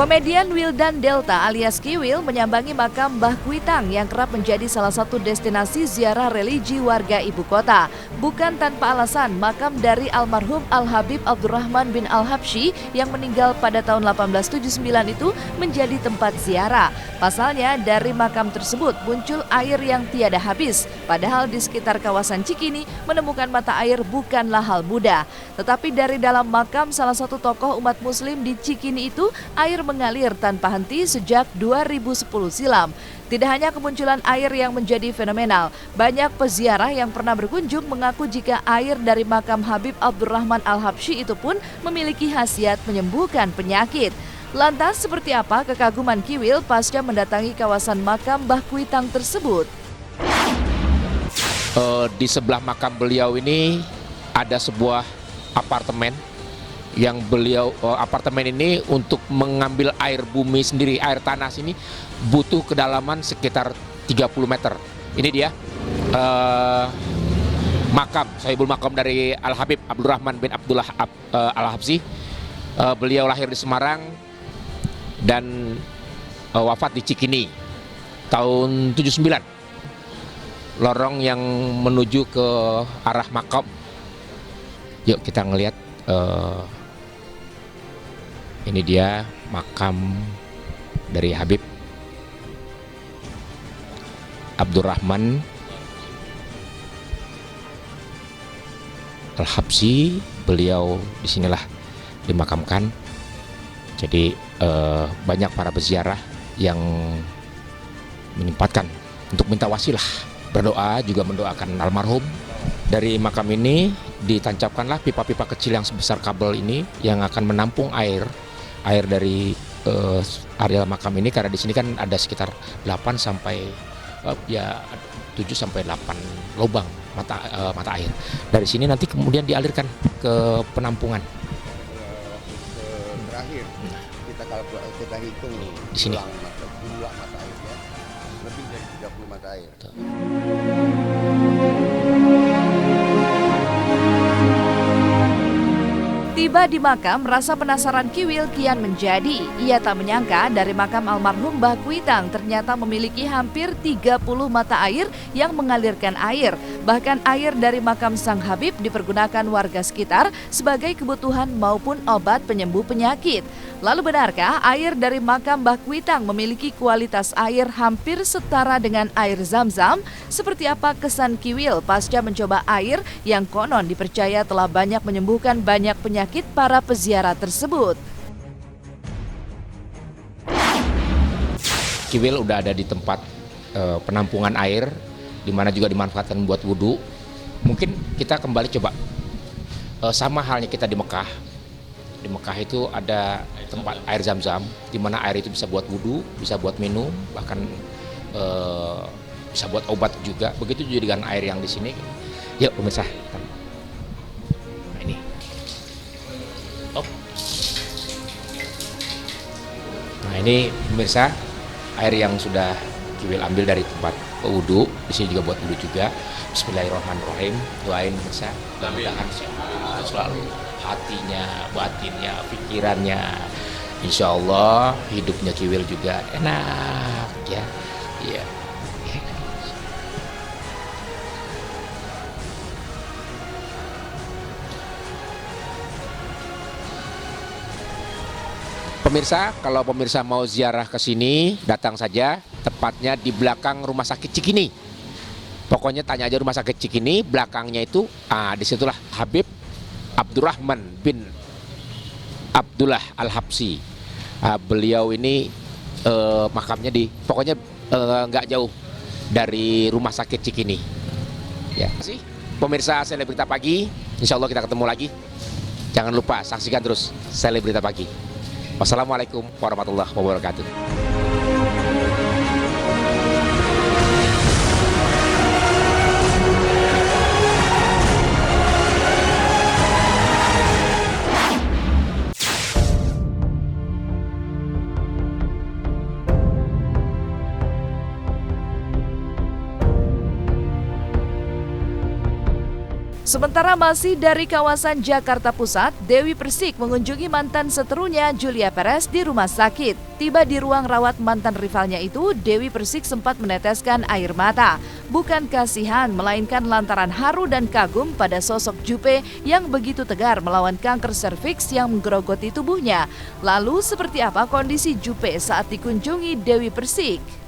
Komedian Wildan Delta alias Kiwil menyambangi makam Mbah Kuitang yang kerap menjadi salah satu destinasi ziarah religi warga ibu kota. Bukan tanpa alasan, makam dari almarhum Al-Habib Abdurrahman bin Al-Habsyi yang meninggal pada tahun 1879 itu menjadi tempat ziarah. Pasalnya, dari makam tersebut muncul air yang tiada habis. Padahal di sekitar kawasan Cikini menemukan mata air bukanlah hal mudah. Tetapi dari dalam makam salah satu tokoh umat muslim di Cikini itu, air mengalir tanpa henti sejak 2010 silam. Tidak hanya kemunculan air yang menjadi fenomenal, banyak peziarah yang pernah berkunjung mengaku jika air dari makam Habib Abdurrahman Al-Habsyi itu pun memiliki khasiat menyembuhkan penyakit. Lantas seperti apa kekaguman Kiwil pasca mendatangi kawasan makam Mbah Kuitang tersebut? Di sebelah makam beliau ini ada sebuah apartemen yang apartemen ini untuk mengambil air bumi sendiri, air tanah sini butuh kedalaman sekitar 30 meter. Ini dia makam, sahibul makam dari Al-Habib Abdurrahman bin Abdullah Al-Habsyi. Beliau lahir di Semarang dan wafat di Cikini tahun 79. Lorong yang menuju ke arah makam. Yuk kita ngelihat. Ini dia makam dari Habib Abdurrahman Al-Habsyi. Beliau disinilah dimakamkan. Jadi banyak para peziarah yang menyempatkan untuk minta wasilah, berdoa, juga mendoakan almarhum. Dari makam ini ditancapkanlah pipa-pipa kecil yang sebesar kabel ini yang akan menampung air dari area makam ini, karena di sini kan ada sekitar 7 sampai 8 lubang mata air. Dari sini nanti kemudian dialirkan ke penampungan. Terakhir kalau kita hitung di sini jumlah mata airnya lebih dari 30 mata air. Tiba di makam, rasa penasaran Kiwil kian menjadi. Ia tak menyangka dari makam almarhum Mbah Kuitang ternyata memiliki hampir 30 mata air yang mengalirkan air. Bahkan air dari makam Sang Habib dipergunakan warga sekitar sebagai kebutuhan maupun obat penyembuh penyakit. Lalu benarkah air dari makam Mbah Kuitang memiliki kualitas air hampir setara dengan air Zam-Zam? Seperti apa kesan Kiwil pasca mencoba air yang konon dipercaya telah banyak menyembuhkan banyak penyakit para peziarah tersebut? Kiwil udah ada di tempat penampungan air, di mana juga dimanfaatkan buat wudhu. Mungkin kita kembali coba sama halnya kita di Mekah. Di Mekah itu ada tempat air Zam-Zam, di mana air itu bisa buat wudhu, bisa buat minum, bahkan bisa buat obat juga. Begitu juga dengan air yang di sini. Yuk pemirsa. Nah ini. Nah ini pemirsa, air yang sudah Kiwil ambil dari tempat wudhu. Di sini juga buat wudhu juga. Bismillahirrahmanirrahim. Doain pemirsa, mudah-mudahan sehat selalu, hatinya, batinnya, pikirannya. Insya Allah hidupnya Kiwil juga enak ya. Iya. Pemirsa, kalau pemirsa mau ziarah ke sini, datang saja, tepatnya di belakang Rumah Sakit Cikini. Pokoknya tanya aja Rumah Sakit Cikini, belakangnya itu, disitulah Habib Abdurrahman bin Abdullah Al-Habsyi. Beliau ini makamnya pokoknya nggak jauh dari Rumah Sakit Cikini. Ya, sih pemirsa Selebrita Pagi, insya Allah kita ketemu lagi. Jangan lupa saksikan terus Selebrita Pagi. Wassalamualaikum warahmatullahi wabarakatuh. Sementara masih dari kawasan Jakarta Pusat, Dewi Persik mengunjungi mantan seterunya Julia Perez di rumah sakit. Tiba di ruang rawat mantan rivalnya itu, Dewi Persik sempat meneteskan air mata. Bukan kasihan, melainkan lantaran haru dan kagum pada sosok Jupe yang begitu tegar melawan kanker serviks yang menggerogoti tubuhnya. Lalu seperti apa kondisi Jupe saat dikunjungi Dewi Persik?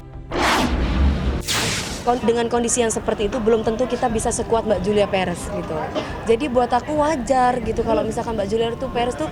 Dengan kondisi yang seperti itu belum tentu kita bisa sekuat Mbak Julia Perez gitu. Jadi buat aku wajar gitu kalau misalkan Mbak Julia Perez tuh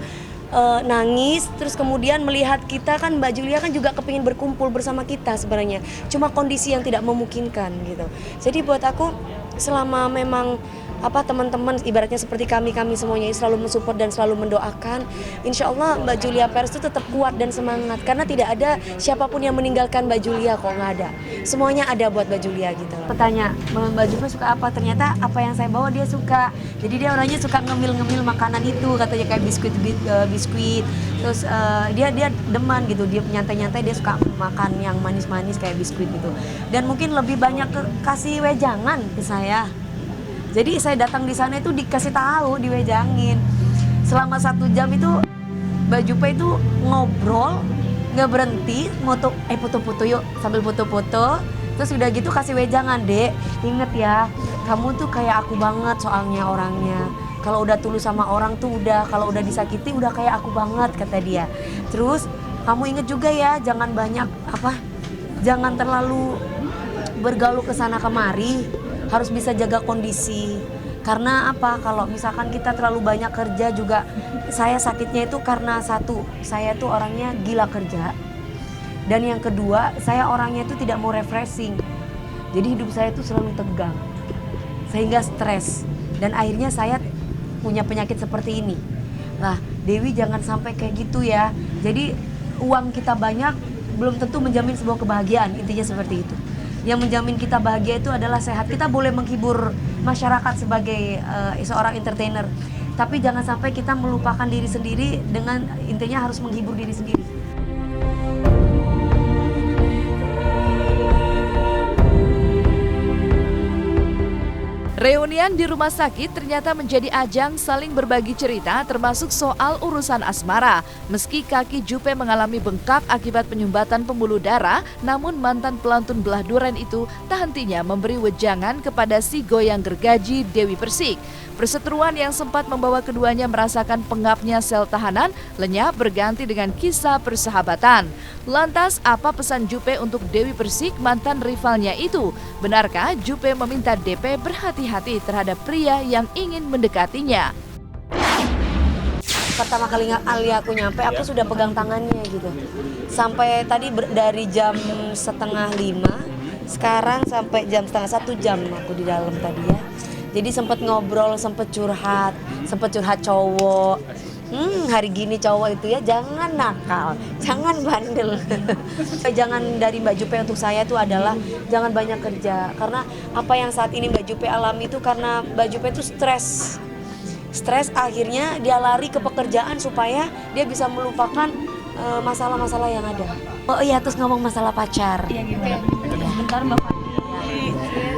nangis, terus kemudian melihat kita kan Mbak Julia kan juga kepingin berkumpul bersama kita sebenarnya. Cuma kondisi yang tidak memungkinkan gitu. Jadi buat aku selama memang teman-teman ibaratnya seperti kami semuanya selalu mensupport dan selalu mendoakan, insya Allah Mbak Julia Perez itu tetap kuat dan semangat karena tidak ada siapapun yang meninggalkan Mbak Julia, kok nggak ada, semuanya ada buat Mbak Julia gitu. Petanya Mbak Julia suka apa, ternyata apa yang saya bawa dia suka, jadi dia orangnya suka ngemil makanan itu, katanya kayak biskuit, terus dia deman gitu, dia nyantai dia suka makan yang manis kayak biskuit gitu, dan mungkin lebih banyak kasih wejangan ke saya. Jadi saya datang di sana itu dikasih tahu, diwejangin. Selama 1 jam itu Mbak Jupe itu ngobrol, nggak berhenti, foto-foto yuk, sambil foto-foto. Terus udah gitu kasih wejangan, Dek, inget ya, kamu tuh kayak aku banget soalnya orangnya. Kalau udah tulus sama orang tuh udah, kalau udah disakiti udah kayak aku banget, kata dia. Terus kamu inget juga ya, jangan terlalu bergaul ke sana kemari. Harus bisa jaga kondisi, karena kalau misalkan kita terlalu banyak kerja juga, saya sakitnya itu karena satu, saya tuh orangnya gila kerja, dan yang kedua saya orangnya itu tidak mau refreshing, jadi hidup saya tuh selalu tegang sehingga stres, dan akhirnya saya punya penyakit seperti ini. Nah, Dewi jangan sampai kayak gitu ya, jadi uang kita banyak belum tentu menjamin sebuah kebahagiaan, intinya seperti itu. Yang menjamin kita bahagia itu adalah sehat. Kita boleh menghibur masyarakat sebagai seorang entertainer, tapi jangan sampai kita melupakan diri sendiri, dengan intinya harus menghibur diri sendiri. Reunian di rumah sakit ternyata menjadi ajang saling berbagi cerita termasuk soal urusan asmara. Meski kaki Jupe mengalami bengkak akibat penyumbatan pembuluh darah, namun mantan pelantun belah duren itu tak hentinya memberi wejangan kepada si goyang gergaji Dewi Persik. Perseteruan yang sempat membawa keduanya merasakan pengapnya sel tahanan lenyap berganti dengan kisah persahabatan. Lantas apa pesan Jupe untuk Dewi Persik, mantan rivalnya itu? Benarkah Jupe meminta DP berhati-hati terhadap pria yang ingin mendekatinya? Pertama kali aku nyampe, aku sudah pegang tangannya gitu. Sampai tadi dari jam 4:30, sekarang sampai jam 1:30 jam aku di dalam tadi ya. Jadi sempat ngobrol, sempat curhat cowok. Hari gini cowok itu ya jangan nakal, jangan bandel. Jangan dari Mbak Jupe untuk saya itu adalah jangan banyak kerja. Karena apa yang saat ini Mbak Jupe alami itu karena Mbak Jupe itu stres akhirnya dia lari ke pekerjaan supaya dia bisa melupakan masalah-masalah yang ada. Oh iya, terus ngomong masalah pacar. Iya gimana? Bentar Mbak Fani.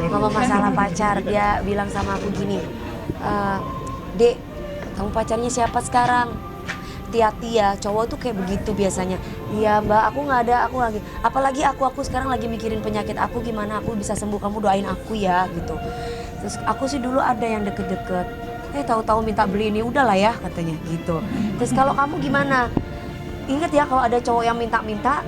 Ngomong masalah pacar, dia bilang sama aku gini, Dek, kamu pacarnya siapa sekarang? Hati-hati ya, cowok tuh kayak begitu biasanya. Iya Mbak, aku nggak ada, aku lagi. Apalagi aku sekarang lagi mikirin penyakit aku, gimana aku bisa sembuh, kamu doain aku ya gitu. Terus aku sih dulu ada yang deket-deket, tahu-tahu minta beli ini, udahlah ya katanya gitu. Terus kalau kamu gimana? Ingat ya kalau ada cowok yang minta-minta,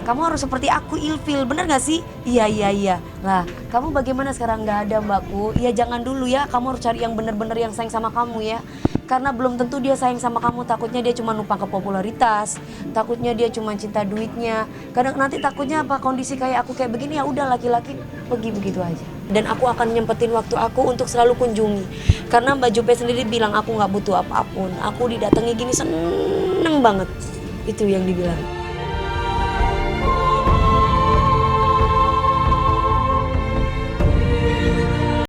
kamu harus seperti aku, ilfil, bener gak sih? Iya. Lah, kamu bagaimana sekarang? Gak ada Mbakku. Iya jangan dulu ya, kamu harus cari yang bener-bener yang sayang sama kamu ya. Karena belum tentu dia sayang sama kamu, takutnya dia cuma numpang ke popularitas, takutnya dia cuma cinta duitnya. Kadang nanti takutnya kondisi kayak aku kayak begini, ya udah laki-laki pergi begitu aja. Dan aku akan nyempetin waktu aku untuk selalu kunjungi. Karena Mbak Jupe sendiri bilang aku gak butuh apapun. Aku didatangi gini seneng banget. Itu yang dibilang.